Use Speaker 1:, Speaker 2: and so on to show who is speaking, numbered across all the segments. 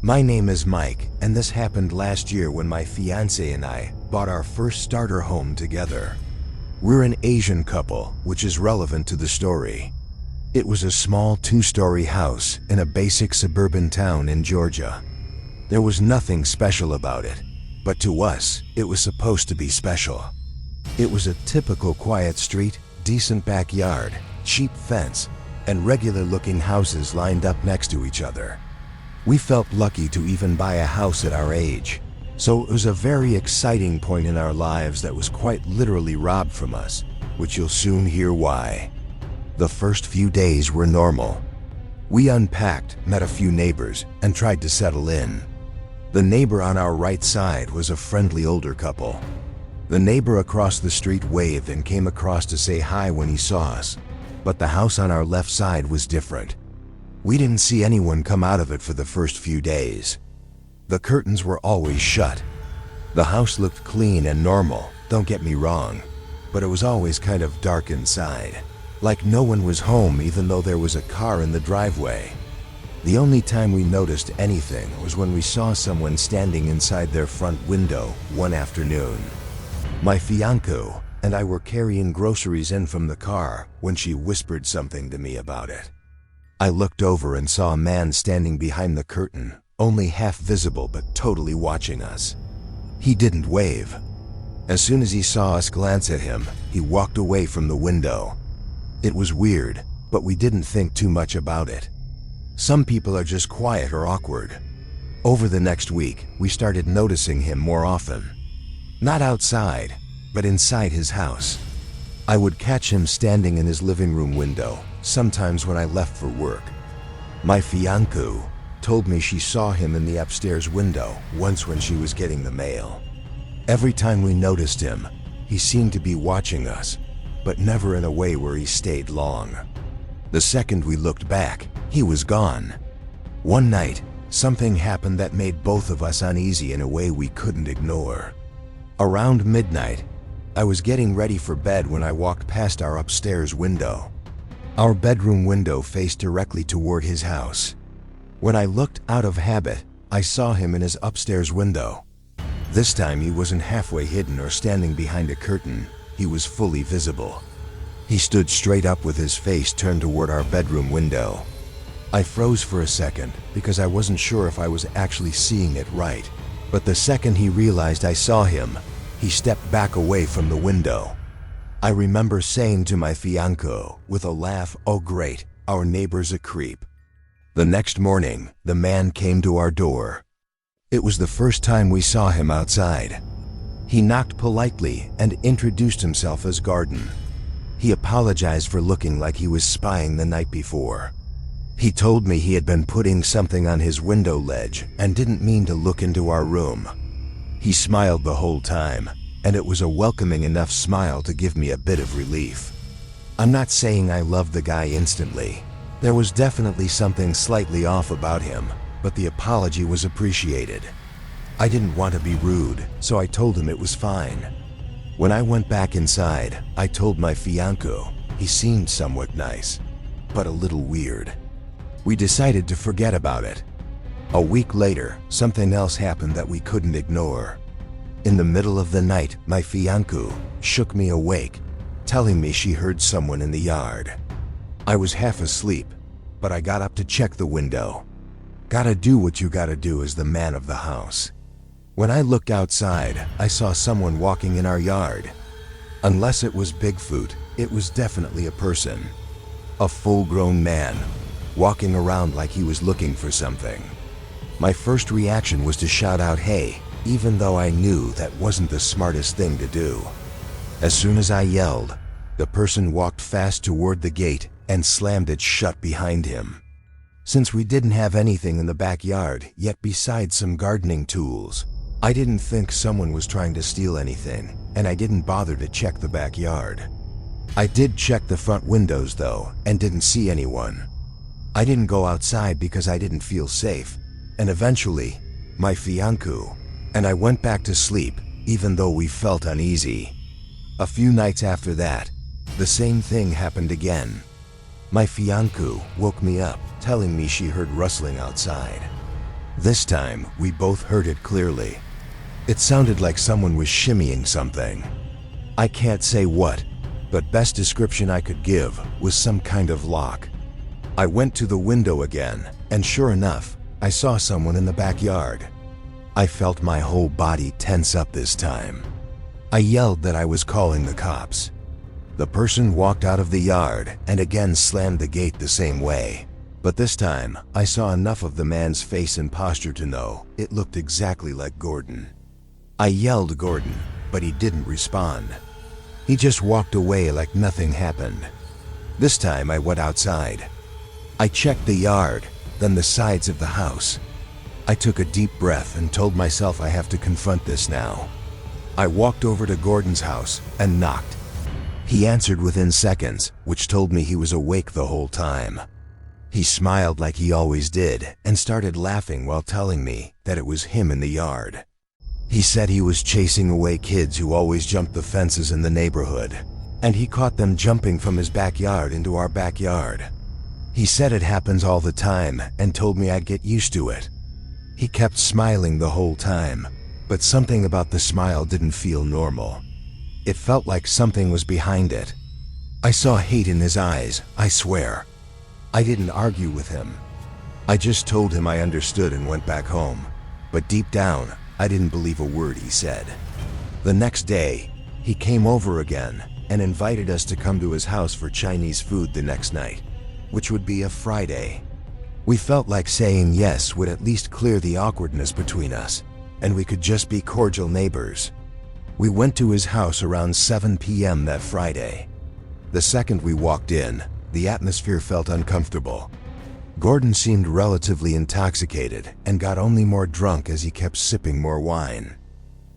Speaker 1: My name is Mike, and this happened last year when my fiancé and I bought our first starter home together. We're an Asian couple, which is relevant to the story. It was a small 2-story house in a basic suburban town in Georgia. There was nothing special about it, but to us, it was supposed to be special. It was a typical quiet street, decent backyard, cheap fence, and regular-looking houses lined up next to each other. We felt lucky to even buy a house at our age, so it was a very exciting point in our lives that was quite literally robbed from us, which you'll soon hear why. The first few days were normal. We unpacked, met a few neighbors, and tried to settle in. The neighbor on our right side was a friendly older couple. The neighbor across the street waved and came across to say hi when he saw us, but the house on our left side was different. We didn't see anyone come out of it for the first few days. The curtains were always shut. The house looked clean and normal, don't get me wrong, but it was always kind of dark inside, like no one was home even though there was a car in the driveway. The only time we noticed anything was when we saw someone standing inside their front window one afternoon. My fiancée and I were carrying groceries in from the car when she whispered something to me about it. I looked over and saw a man standing behind the curtain, only half visible but totally watching us. He didn't wave. As soon as he saw us glance at him, he walked away from the window. It was weird, but we didn't think too much about it. Some people are just quiet or awkward. Over the next week, we started noticing him more often. Not outside, but inside his house. I would catch him standing in his living room window, sometimes when I left for work. My fiancée told me she saw him in the upstairs window once when she was getting the mail. Every time we noticed him, he seemed to be watching us, but never in a way where he stayed long. The second we looked back, he was gone. One night, something happened that made both of us uneasy in a way we couldn't ignore. Around midnight, I was getting ready for bed when I walked past our upstairs window. Our bedroom window faced directly toward his house. When I looked out of habit, I saw him in his upstairs window. This time he wasn't halfway hidden or standing behind a curtain, he was fully visible. He stood straight up with his face turned toward our bedroom window. I froze for a second because I wasn't sure if I was actually seeing it right, but the second he realized I saw him, he stepped back away from the window. I remember saying to my fiancée with a laugh, "Oh great, our neighbor's a creep." The next morning, the man came to our door. It was the first time we saw him outside. He knocked politely and introduced himself as Garden. He apologized for looking like he was spying the night before. He told me he had been putting something on his window ledge and didn't mean to look into our room. He smiled the whole time, and it was a welcoming enough smile to give me a bit of relief. I'm not saying I loved the guy instantly. There was definitely something slightly off about him, but the apology was appreciated. I didn't want to be rude, so I told him it was fine. When I went back inside, I told my fiancée he seemed somewhat nice, but a little weird. We decided to forget about it. A week later, something else happened that we couldn't ignore. In the middle of the night, my fiancée shook me awake, telling me she heard someone in the yard. I was half asleep, but I got up to check the window. Gotta do what you gotta do as the man of the house. When I looked outside, I saw someone walking in our yard. Unless it was Bigfoot, it was definitely a person. A full-grown man, walking around like he was looking for something. My first reaction was to shout out, "Hey," even though I knew that wasn't the smartest thing to do. As soon as I yelled, the person walked fast toward the gate and slammed it shut behind him. Since we didn't have anything in the backyard yet besides some gardening tools, I didn't think someone was trying to steal anything, and I didn't bother to check the backyard. I did check the front windows though, and didn't see anyone. I didn't go outside because I didn't feel safe, and eventually, my fiancée and I went back to sleep, even though we felt uneasy. A few nights after that, the same thing happened again. My fiancée woke me up, telling me she heard rustling outside. This time, we both heard it clearly. It sounded like someone was shimmying something. I can't say what, but best description I could give was some kind of lock. I went to the window again, and sure enough, I saw someone in the backyard. I felt my whole body tense up this time. I yelled that I was calling the cops. The person walked out of the yard and again slammed the gate the same way. But this time, I saw enough of the man's face and posture to know it looked exactly like Gordon. I yelled Gordon, but he didn't respond. He just walked away like nothing happened. This time I went outside. I checked the yard, then the sides of the house. I took a deep breath and told myself I have to confront this now. I walked over to Gordon's house and knocked. He answered within seconds, which told me he was awake the whole time. He smiled like he always did and started laughing while telling me that it was him in the yard. He said he was chasing away kids who always jumped the fences in the neighborhood, and he caught them jumping from his backyard into our backyard. He said it happens all the time and told me I'd get used to it. He kept smiling the whole time, but something about the smile didn't feel normal. It felt like something was behind it. I saw hate in his eyes, I swear. I didn't argue with him. I just told him I understood and went back home. But deep down, I didn't believe a word he said. The next day, he came over again and invited us to come to his house for Chinese food the next night, which would be a Friday. We felt like saying yes would at least clear the awkwardness between us, and we could just be cordial neighbors. We went to his house around 7 p.m. that Friday. The second we walked in, the atmosphere felt uncomfortable. Gordon seemed relatively intoxicated and got only more drunk as he kept sipping more wine.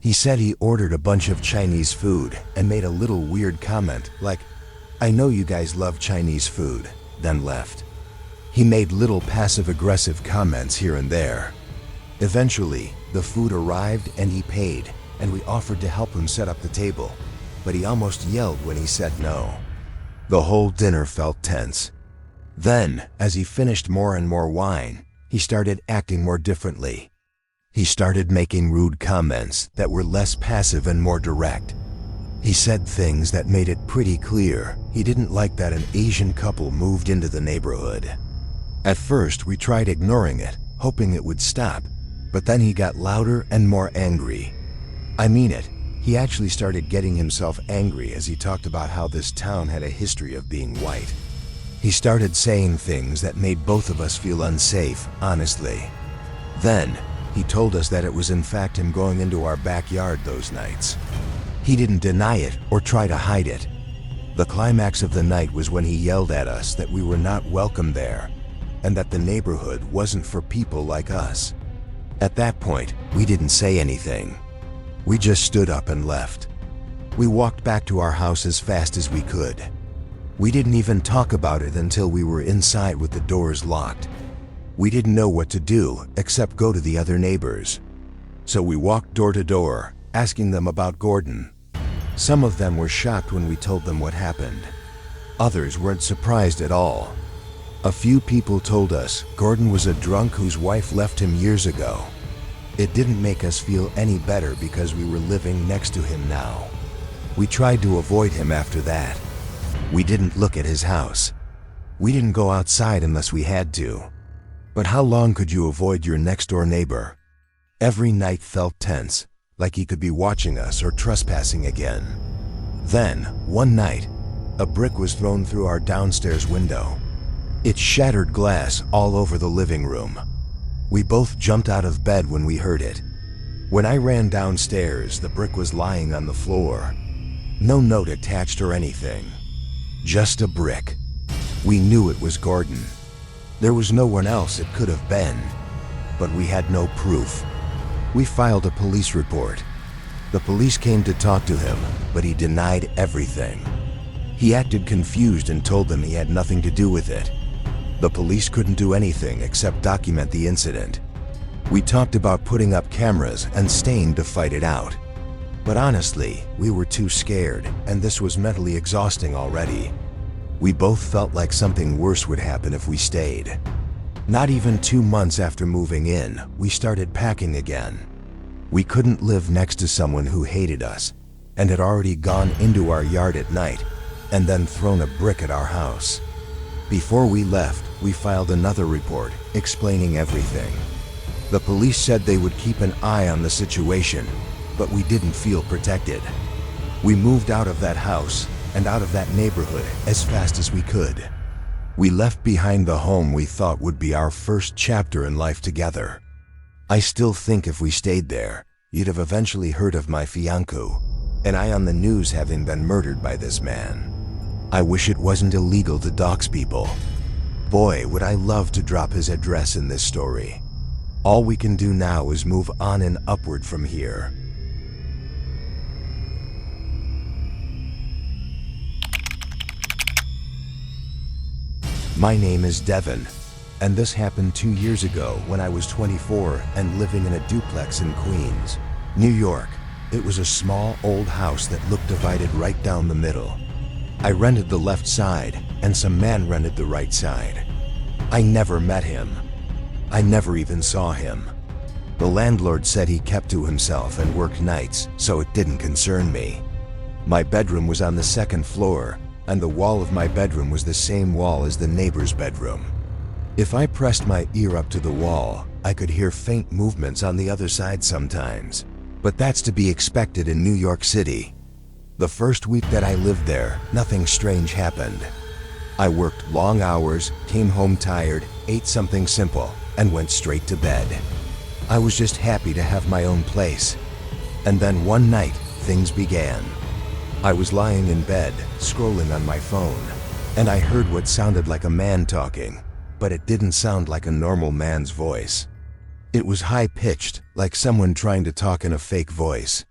Speaker 1: He said he ordered a bunch of Chinese food and made a little weird comment like, "I know you guys love Chinese food," then left. He made little passive-aggressive comments here and there. Eventually, the food arrived and he paid, and we offered to help him set up the table, but he almost yelled when he said no. The whole dinner felt tense. Then, as he finished more and more wine, he started acting more differently. He started making rude comments that were less passive and more direct. He said things that made it pretty clear he didn't like that an Asian couple moved into the neighborhood. At first, we tried ignoring it, hoping it would stop, but then he got louder and more angry. I mean it. He actually started getting himself angry as he talked about how this town had a history of being white. He started saying things that made both of us feel unsafe, honestly. Then, he told us that it was in fact him going into our backyard those nights. He didn't deny it or try to hide it. The climax of the night was when he yelled at us that we were not welcome there, and that the neighborhood wasn't for people like us. At that point, we didn't say anything. We just stood up and left. We walked back to our house as fast as we could. We didn't even talk about it until we were inside with the doors locked. We didn't know what to do except go to the other neighbors. So we walked door to door, asking them about Gordon. Some of them were shocked when we told them what happened. Others weren't surprised at all. A few people told us Gordon was a drunk whose wife left him years ago. It didn't make us feel any better because we were living next to him now. We tried to avoid him after that. We didn't look at his house. We didn't go outside unless we had to. But how long could you avoid your next-door neighbor? Every night felt tense, like he could be watching us or trespassing again. Then, one night, a brick was thrown through our downstairs window. It shattered glass all over the living room. We both jumped out of bed when we heard it. When I ran downstairs, the brick was lying on the floor. No note attached or anything. Just a brick. We knew it was Gordon. There was no one else it could have been. But we had no proof. We filed a police report. The police came to talk to him, but he denied everything. He acted confused and told them he had nothing to do with it. The police couldn't do anything except document the incident. We talked about putting up cameras and staying to fight it out. But honestly, we were too scared, and this was mentally exhausting already. We both felt like something worse would happen if we stayed. Not even 2 months after moving in, we started packing again. We couldn't live next to someone who hated us and had already gone into our yard at night and then thrown a brick at our house. Before we left, we filed another report explaining everything. The police said they would keep an eye on the situation, but we didn't feel protected. We moved out of that house and out of that neighborhood as fast as we could. We left behind the home we thought would be our first chapter in life together. I still think if we stayed there, you'd have eventually heard of my fiancé, and I on the news having been murdered by this man. I wish it wasn't illegal to dox people. Boy, would I love to drop his address in this story. All we can do now is move on and upward from here. My name is Devin, and this happened 2 years ago when I was 24 and living in a duplex in Queens, New York. It was a small old house that looked divided right down the middle. I rented the left side, and some man rented the right side. I never met him. I never even saw him. The landlord said he kept to himself and worked nights, so it didn't concern me. My bedroom was on the second floor, and the wall of my bedroom was the same wall as the neighbor's bedroom. If I pressed my ear up to the wall, I could hear faint movements on the other side sometimes, but that's to be expected in New York City. The first week that I lived there, nothing strange happened. I worked long hours, came home tired, ate something simple, and went straight to bed. I was just happy to have my own place. And then one night, things began. I was lying in bed, scrolling on my phone, and I heard what sounded like a man talking, but it didn't sound like a normal man's voice. It was high-pitched, like someone trying to talk in a fake voice.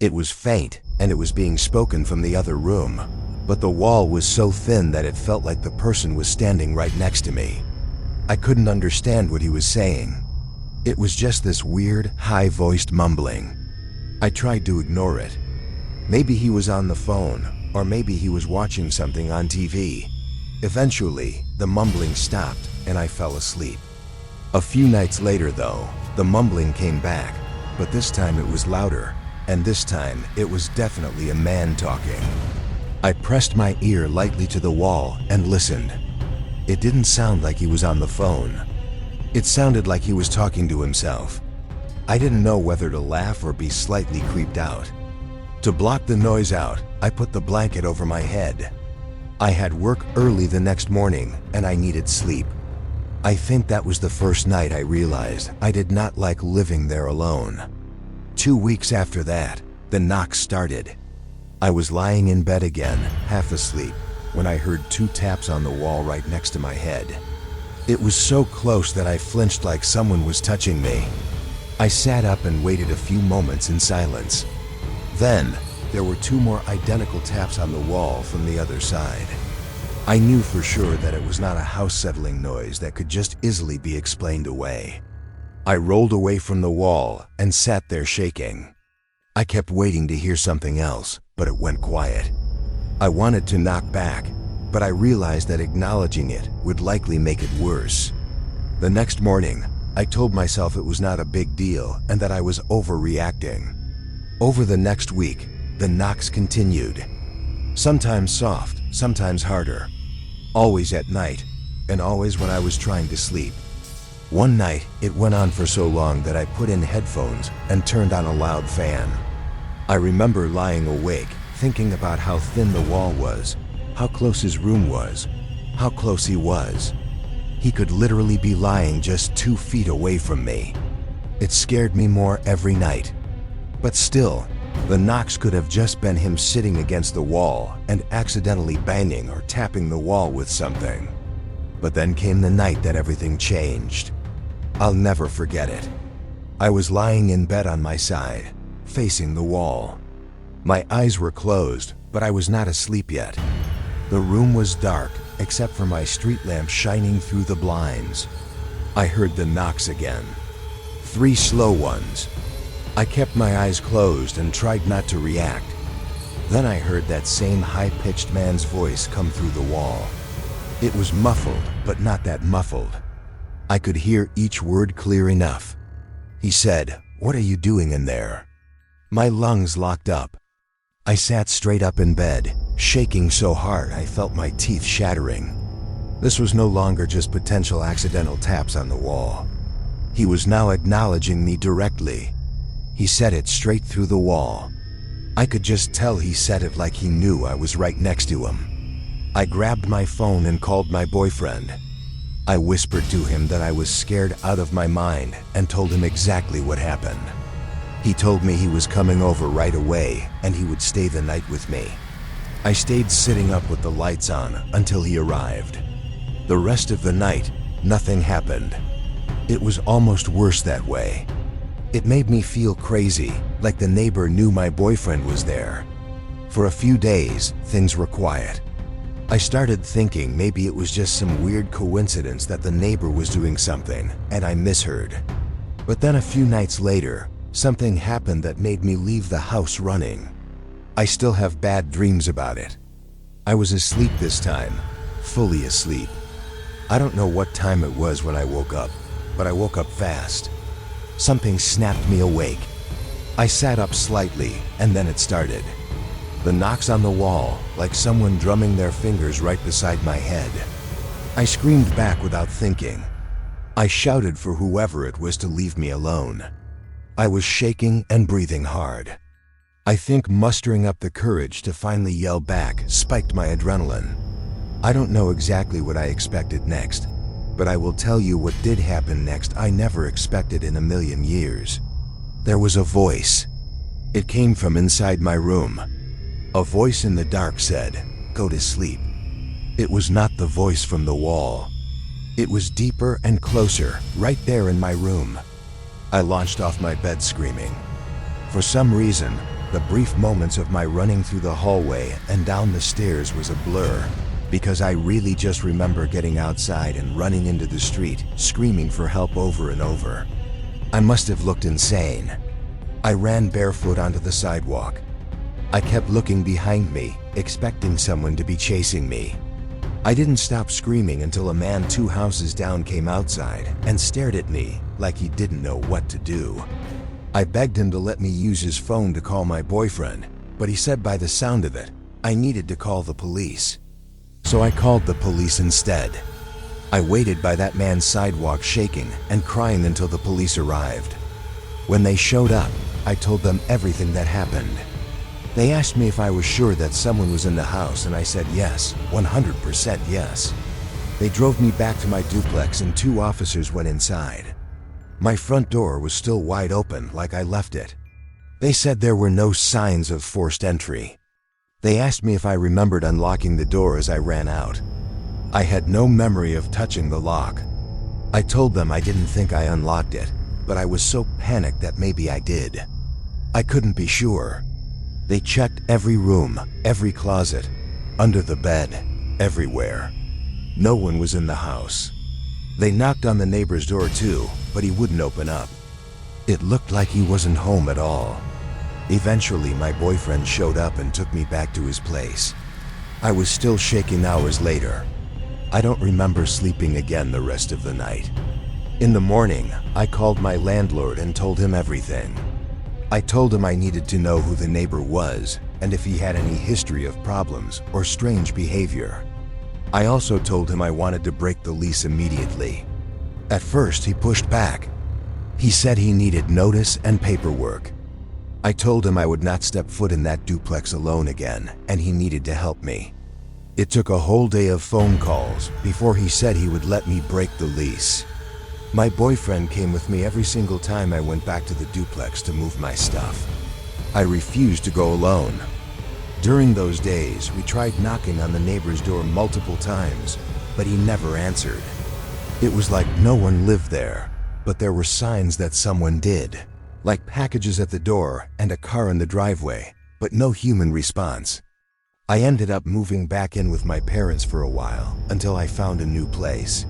Speaker 1: It was faint, and it was being spoken from the other room, but the wall was so thin that it felt like the person was standing right next to me. I couldn't understand what he was saying. It was just this weird, high-voiced mumbling. I tried to ignore it. Maybe he was on the phone, or maybe he was watching something on TV. Eventually, the mumbling stopped, and I fell asleep. A few nights later, though, the mumbling came back, but this time it was louder, and this time it was definitely a man talking. I pressed my ear lightly to the wall and listened. It didn't sound like he was on the phone. It sounded like he was talking to himself. I didn't know whether to laugh or be slightly creeped out. To block the noise out, I put the blanket over my head. I had work early the next morning, and I needed sleep. I think that was the first night I realized I did not like living there alone. 2 weeks after that, the knocks started. I was lying in bed again, half asleep, when I heard 2 taps on the wall right next to my head. It was so close that I flinched like someone was touching me. I sat up and waited a few moments in silence. Then, there were 2 more identical taps on the wall from the other side. I knew for sure that it was not a house-settling noise that could just easily be explained away. I rolled away from the wall and sat there shaking. I kept waiting to hear something else, but it went quiet. I wanted to knock back, but I realized that acknowledging it would likely make it worse. The next morning, I told myself it was not a big deal and that I was overreacting. Over the next week, the knocks continued. Sometimes soft, sometimes harder. Always at night, and always when I was trying to sleep. One night, it went on for so long that I put in headphones and turned on a loud fan. I remember lying awake, thinking about how thin the wall was, how close his room was, how close he was. He could literally be lying just 2 feet away from me. It scared me more every night. But still, the knocks could have just been him sitting against the wall and accidentally banging or tapping the wall with something. But then came the night that everything changed. I'll never forget it. I was lying in bed on my side, facing the wall. My eyes were closed, but I was not asleep yet. The room was dark, except for my street lamp shining through the blinds. I heard the knocks again. 3 slow ones. I kept my eyes closed and tried not to react. Then I heard that same high-pitched man's voice come through the wall. It was muffled, but not that muffled. I could hear each word clear enough. He said, "What are you doing in there?" My lungs locked up. I sat straight up in bed, shaking so hard I felt my teeth shattering. This was no longer just potential accidental taps on the wall. He was now acknowledging me directly. He said it straight through the wall. I could just tell he said it like he knew I was right next to him. I grabbed my phone and called my boyfriend. I whispered to him that I was scared out of my mind and told him exactly what happened. He told me he was coming over right away and he would stay the night with me. I stayed sitting up with the lights on until he arrived. The rest of the night, nothing happened. It was almost worse that way. It made me feel crazy, like the neighbor knew my boyfriend was there. For a few days, things were quiet. I started thinking maybe it was just some weird coincidence that the neighbor was doing something and I misheard. But then a few nights later, something happened that made me leave the house running. I still have bad dreams about it. I was asleep this time, fully asleep. I don't know what time it was when I woke up, but I woke up fast. Something snapped me awake. I sat up slightly, and then it started. The knocks on the wall, like someone drumming their fingers right beside my head. I screamed back without thinking. I shouted for whoever it was to leave me alone. I was shaking and breathing hard. I think mustering up the courage to finally yell back spiked my adrenaline. I don't know exactly what I expected next, but I will tell you what did happen next I never expected in a million years. There was a voice. It came from inside my room. A voice in the dark said, "Go to sleep." It was not the voice from the wall. It was deeper and closer, right there in my room. I launched off my bed screaming. For some reason, the brief moments of my running through the hallway and down the stairs was a blur, because I really just remember getting outside and running into the street, screaming for help over and over. I must have looked insane. I ran barefoot onto the sidewalk. I kept looking behind me, expecting someone to be chasing me. I didn't stop screaming until a man 2 houses down came outside and stared at me like he didn't know what to do. I begged him to let me use his phone to call my boyfriend, but he said by the sound of it, I needed to call the police. So I called the police instead. I waited by that man's sidewalk shaking and crying until the police arrived. When they showed up, I told them everything that happened. They asked me if I was sure that someone was in the house and I said yes, 100% yes. They drove me back to my duplex and 2 officers went inside. My front door was still wide open like I left it. They said there were no signs of forced entry. They asked me if I remembered unlocking the door as I ran out. I had no memory of touching the lock. I told them I didn't think I unlocked it, but I was so panicked that maybe I did. I couldn't be sure. They checked every room, every closet, under the bed, everywhere. No one was in the house. They knocked on the neighbor's door too, but he wouldn't open up. It looked like he wasn't home at all. Eventually, my boyfriend showed up and took me back to his place. I was still shaking hours later. I don't remember sleeping again the rest of the night. In the morning, I called my landlord and told him everything. I told him I needed to know who the neighbor was and if he had any history of problems or strange behavior. I also told him I wanted to break the lease immediately. At first, he pushed back. He said he needed notice and paperwork. I told him I would not step foot in that duplex alone again, and he needed to help me. It took a whole day of phone calls before he said he would let me break the lease. My boyfriend came with me every single time I went back to the duplex to move my stuff. I refused to go alone. During those days, we tried knocking on the neighbor's door multiple times, but he never answered. It was like no one lived there, but there were signs that someone did. Like packages at the door and a car in the driveway, but no human response. I ended up moving back in with my parents for a while until I found a new place.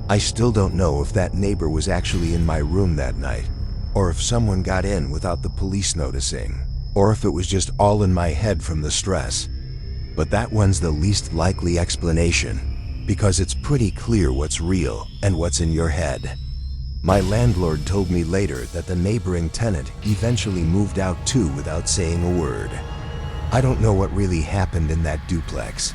Speaker 1: I still don't know if that neighbor was actually in my room that night, or if someone got in without the police noticing, or if it was just all in my head from the stress. But that one's the least likely explanation. because it's pretty clear what's real and what's in your head. My landlord told me later that the neighboring tenant eventually moved out too without saying a word. I don't know what really happened in that duplex,